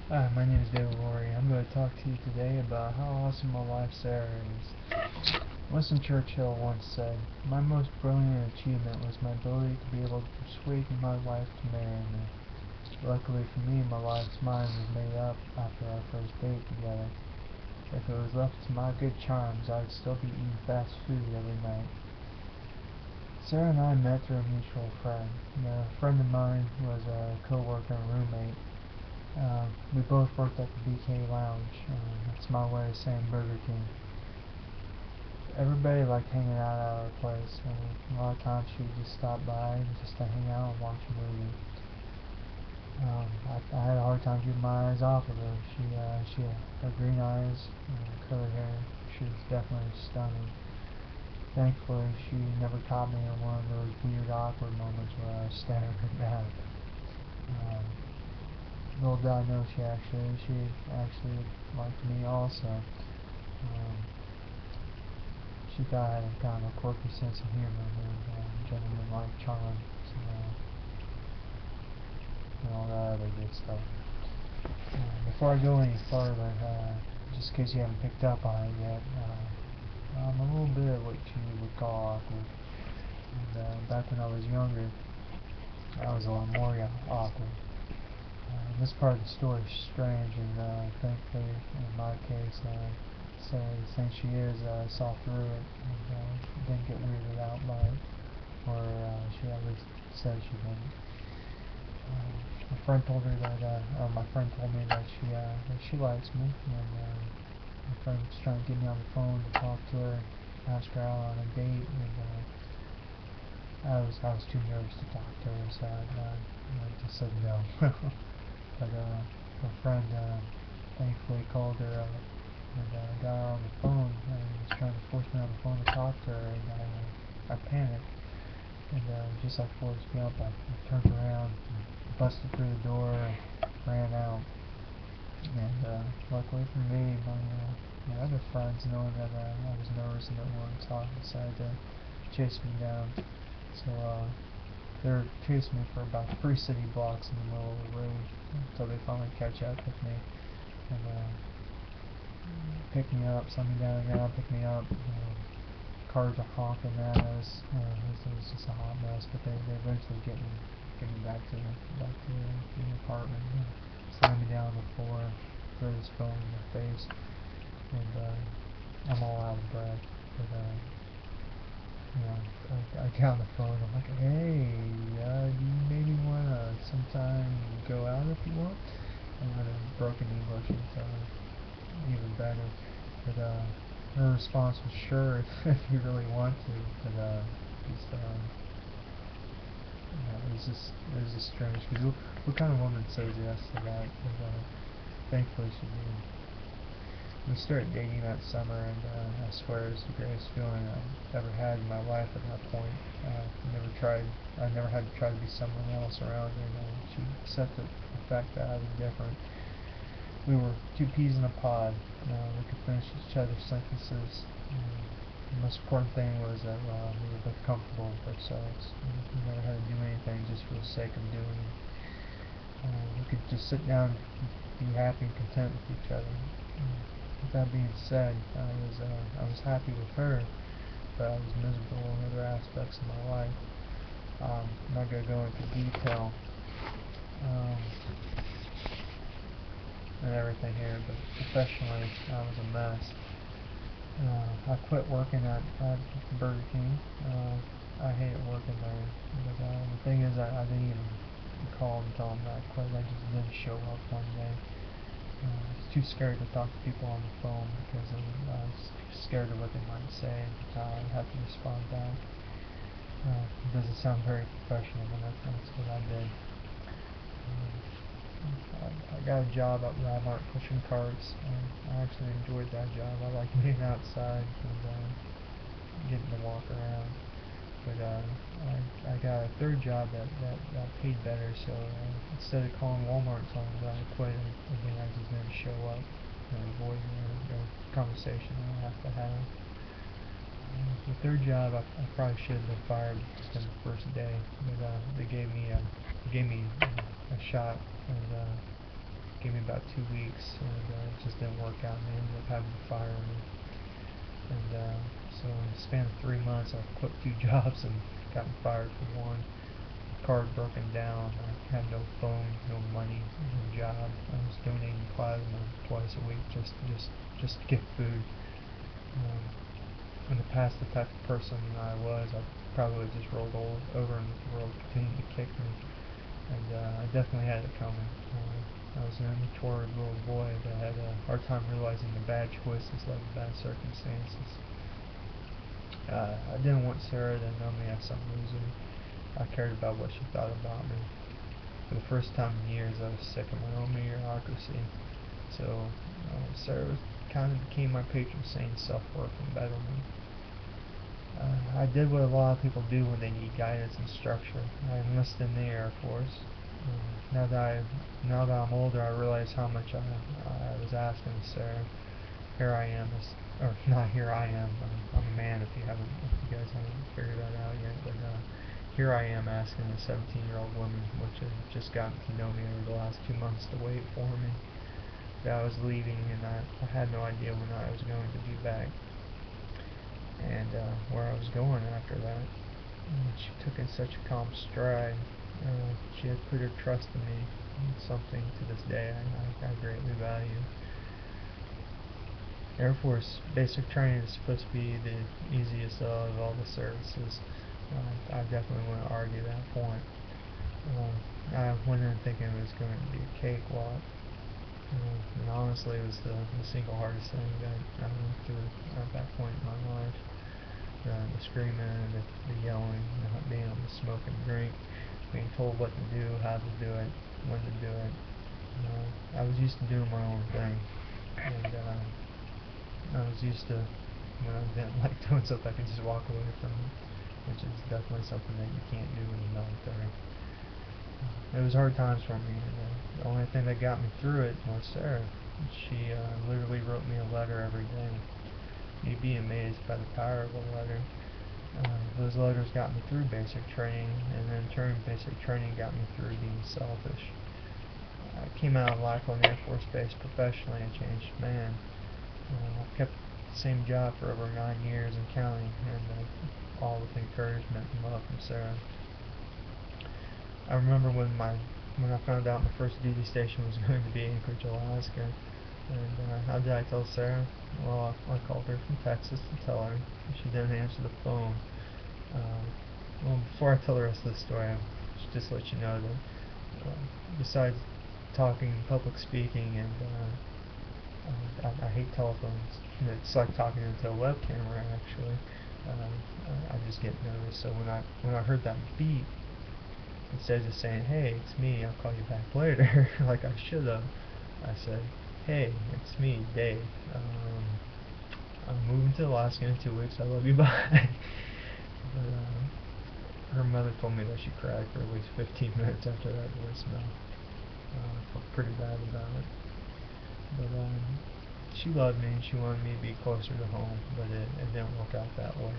Hi, my name is David Laurie. I'm going to talk to you today about how awesome my wife Sarah is. Winston Churchill once said, "My most brilliant achievement was my ability to be able to persuade my wife to marry me." Luckily for me, my wife's mind was made up after our first date together. If it was left to my good charms, I would still be eating fast food every night. Sarah and I met through a mutual friend. A friend of mine was a co-worker and roommate. We both worked at the BK Lounge. That's my way of saying Burger King. Everybody liked hanging out at our place. A lot of times she would just stop by just to hang out and watch a movie. I had a hard time keeping my eyes off of her. She had her green eyes, curly hair. She was definitely stunning. Thankfully, she never caught me in one of those weird, awkward moments where I was staring her down. Um, Little did I know she actually liked me also. She thought I had a kind of a quirky sense of humor and gentleman-like charm, so, and all that other good stuff. Before I go any further, just in case you haven't picked up on it yet, I'm a little bit of what you would call awkward. And back when I was younger, I was a lot more awkward. This part of the story is strange, and thankfully, in my case, Sarah, since she is, saw through it and didn't get weirded out by it, or she at least said she didn't. My friend told her that, or my friend told me that she likes me, and my friend was trying to get me on the phone to talk to her, ask her out on a date, and I was too nervous to talk to her, so I just said no. But her friend thankfully called her up and got her on the phone and was trying to force me on the phone to talk to her, and I panicked. And just like Forrest Gump, I turned around, and busted through the door, and ran out. And luckily for me, my other friends, knowing that I was nervous and didn't want to talk, decided to chase me down. So they were chasing me for about 3 city blocks in the middle of the road until they finally catch up with me and pick me up, send me down the ground, pick me up. Cars are honking at us. It was just a hot mess, but they eventually get me back to the apartment, and slam me down on the floor, throw this phone in my face, and I'm all out of breath. But I got on the phone. I'm like, hey, do you maybe want to sometime go out if you want? And then in broken English, it's even better. But her response was sure if you really want to. But just it was just strange. Because what kind of woman says yes to that? But thankfully she did. We started dating that summer, and I swear it was the greatest feeling I've ever had in my life at that point. I never had to try to be someone else around her, and she accepted the fact that I was different. We were two peas in a pod. We could finish each other's sentences. The most important thing was that we were both comfortable with ourselves. We never had to do anything just for the sake of doing it. We could just sit down and be happy and content with each other. With that being said, I was happy with her, but I was miserable in other aspects of my life. I'm not going to go into detail and everything here, but professionally, I was a mess. I quit working at Burger King. I hated working there, but the thing is, I didn't even call and tell them that I quit. I just didn't show up one day. I was too scared to talk to people on the phone because I was scared of what they might say and how I'd have to respond back. It doesn't sound very professional, but that's what I did. I got a job at Walmart pushing carts. I actually enjoyed that job. I liked being outside and getting to walk around. But I got a third job that paid better, so instead of calling Walmart and telling them that I quit, again, I just didn't show up and avoid the conversation I have to have. The third job, I probably should have been fired within the first day, but they gave me a shot and gave me about 2 weeks, and it just didn't work out, and they ended up having to fire me. And so in the span of 3 months, I quit 2 jobs and gotten fired from one. Car had broken down. I had no phone, no money, no job. I was donating plasma twice a week just to get food. In the past, the type of person I was, I probably would have just rolled over and the world continued to kick me. And I definitely had it coming. I was an immature little boy that had a hard time realizing the bad choices led to bad circumstances. I didn't want Sarah to know me as some loser. I cared about what she thought about me. For the first time in years, I was sick of my own mediocrity. So Sarah kind of became my patron saint, self-worth and betterment. I did what a lot of people do when they need guidance and structure. I enlisted in the Air Force. Now that I'm older, I realize how much I was asking of Sarah. Here I am, or not here I am. I'm a man. If you guys haven't figured that out yet, but here I am asking a 17-year-old woman, which had just gotten to know me over the last 2 months, to wait for me. That I was leaving, and I had no idea when I was going to be back, and where I was going after that. She took in such a calm stride. She had put her trust in me, something to this day I greatly value. Air Force basic training is supposed to be the easiest of all the services. I definitely want to argue that point. I went in thinking it was going to be a cakewalk. And honestly, it was the single hardest thing that I went through at that point in my life. The screaming, the yelling, being able to smoke and drink, being told what to do, how to do it, when to do it. I was used to doing my own thing, and I was used to, when I didn't like doing something, I could just walk away from it, which is definitely something that you can't do in the military. It was hard times for me, and the only thing that got me through it was Sarah. She literally wrote me a letter every day. You'd be amazed by the power of a letter. Those letters got me through basic training, and in turn basic training got me through being selfish. I came out of Lackland Air Force Base professionally a changed man. I've kept the same job for over 9 years and counting, and all with encouragement and love from Sarah. I remember when I found out my first duty station was going to be Anchorage, Alaska, and how did I tell Sarah? Well, I called her from Texas to tell her. She didn't answer the phone. Well, before I tell the rest of the story, I should just let you know that besides talking, public speaking, and I hate telephones. It's like talking into a web camera, actually. I just get nervous. So when I heard that beep, instead of just saying, "Hey, it's me, I'll call you back later," like I should have, I said, "Hey, it's me, Dave. I'm moving to Alaska in 2 weeks. I love you, bye." But her mother told me that she cried for at least 15 minutes after that voicemail. I felt pretty bad about it. But she loved me and she wanted me to be closer to home, but it didn't work out that way.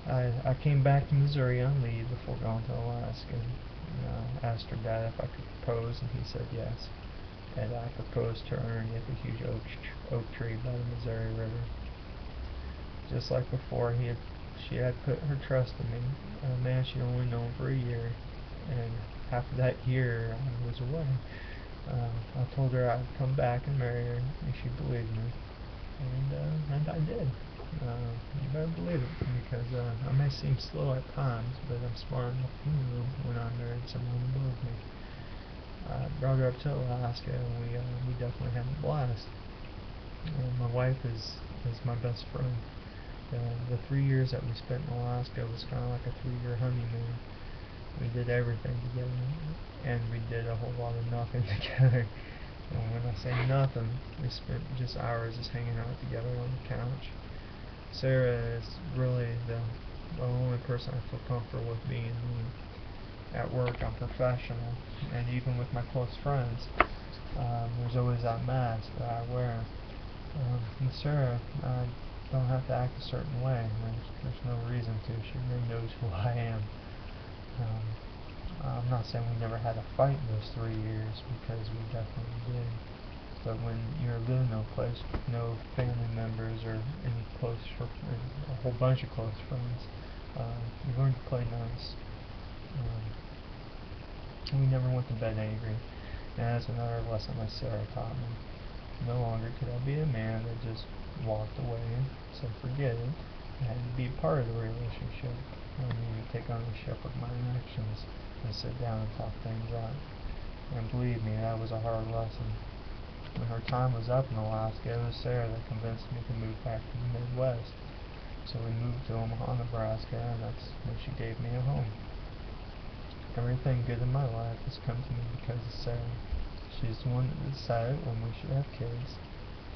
I came back to Missouri on leave before going to Alaska. And, asked her dad if I could propose, and he said yes. And I proposed to her underneath a huge oak tree by the Missouri River. Just like before, she had put her trust in me, a man she'd only known for a year, and half of that year I was away. I told her I'd come back and marry her if she believed me, and I did. You better believe it, because I may seem slow at times, but I'm smart enough to know when I married someone above me. I brought her up to Alaska, and we definitely had a blast. My wife is my best friend. The 3 years that we spent in Alaska was kind of like a 3-year honeymoon. We did everything together, and we did a whole lot of nothing together. And when I say nothing, we spent just hours just hanging out together on the couch. Sarah is really the only person I feel comfortable with being me. At work, I'm professional, and even with my close friends, there's always that mask that I wear. With Sarah, I don't have to act a certain way. There's no reason to. She really knows who I am. I'm not saying we never had a fight in those 3 years, because we definitely did. But when you're living in a place with no family members or any a whole bunch of close friends, you learn to play nice. We never went to bed angry, and that's another lesson that Sarah taught me. No longer could I be a man that just walked away and said forget it. I had to be a part of the relationship. I needed to take ownership of my actions and sit down and talk things out. And believe me, that was a hard lesson. When her time was up in Alaska, it was Sarah that convinced me to move back to the Midwest. So we moved to Omaha, Nebraska, and that's when she gave me a home. Everything good in my life has come to me because of Sarah. She's the one that decided when we should have kids.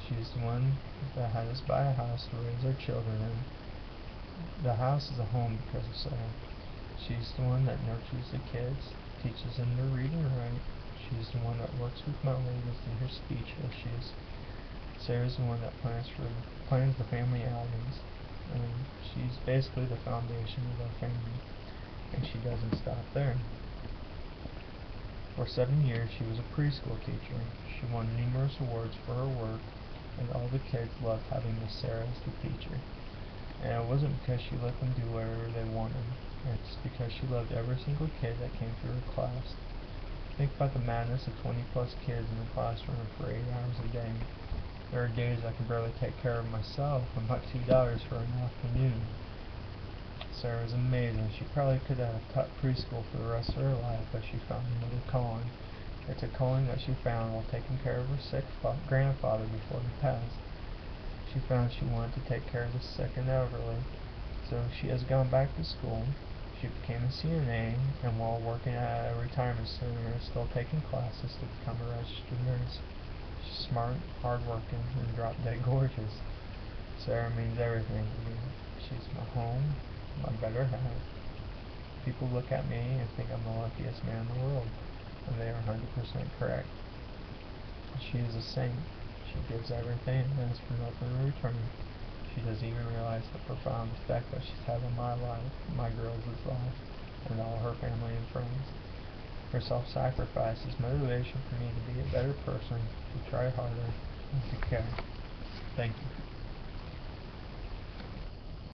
She's the one that had us buy a house to raise our children in. The house is a home because of Sarah. She's the one that nurtures the kids, teaches them to read and write. She's the one that works with my oldest in her speech issues. Sarah's the one that plans the family outings, and she's basically the foundation of our family. And she doesn't stop there. For 7 years, she was a preschool teacher. She won numerous awards for her work, and all the kids loved having Miss Sarah as the teacher. And it wasn't because she let them do whatever they wanted. It's because she loved every single kid that came through her class. Think about the madness of 20 plus kids in the classroom for 8 hours a day. There are days I can barely take care of myself and my 2 daughters for an afternoon. Sarah's amazing. She probably could have taught preschool for the rest of her life, but she found another calling. It's a calling that she found while taking care of her sick grandfather before he passed. She found she wanted to take care of the sick and elderly, so she has gone back to school. She became a CNA, and while working at a retirement center is still taking classes to become a registered nurse. She's smart, hardworking, and drop-dead gorgeous. Sarah means everything to me. She's my home, my better half. People look at me and think I'm the luckiest man in the world, and they are 100% correct. She is a saint. She gives everything and asks for nothing in return. She doesn't even realize the profound effect that she's had on my life, my girls' life, and all her family and friends. Her self-sacrifice is motivation for me to be a better person, to try harder, and to care. Thank you.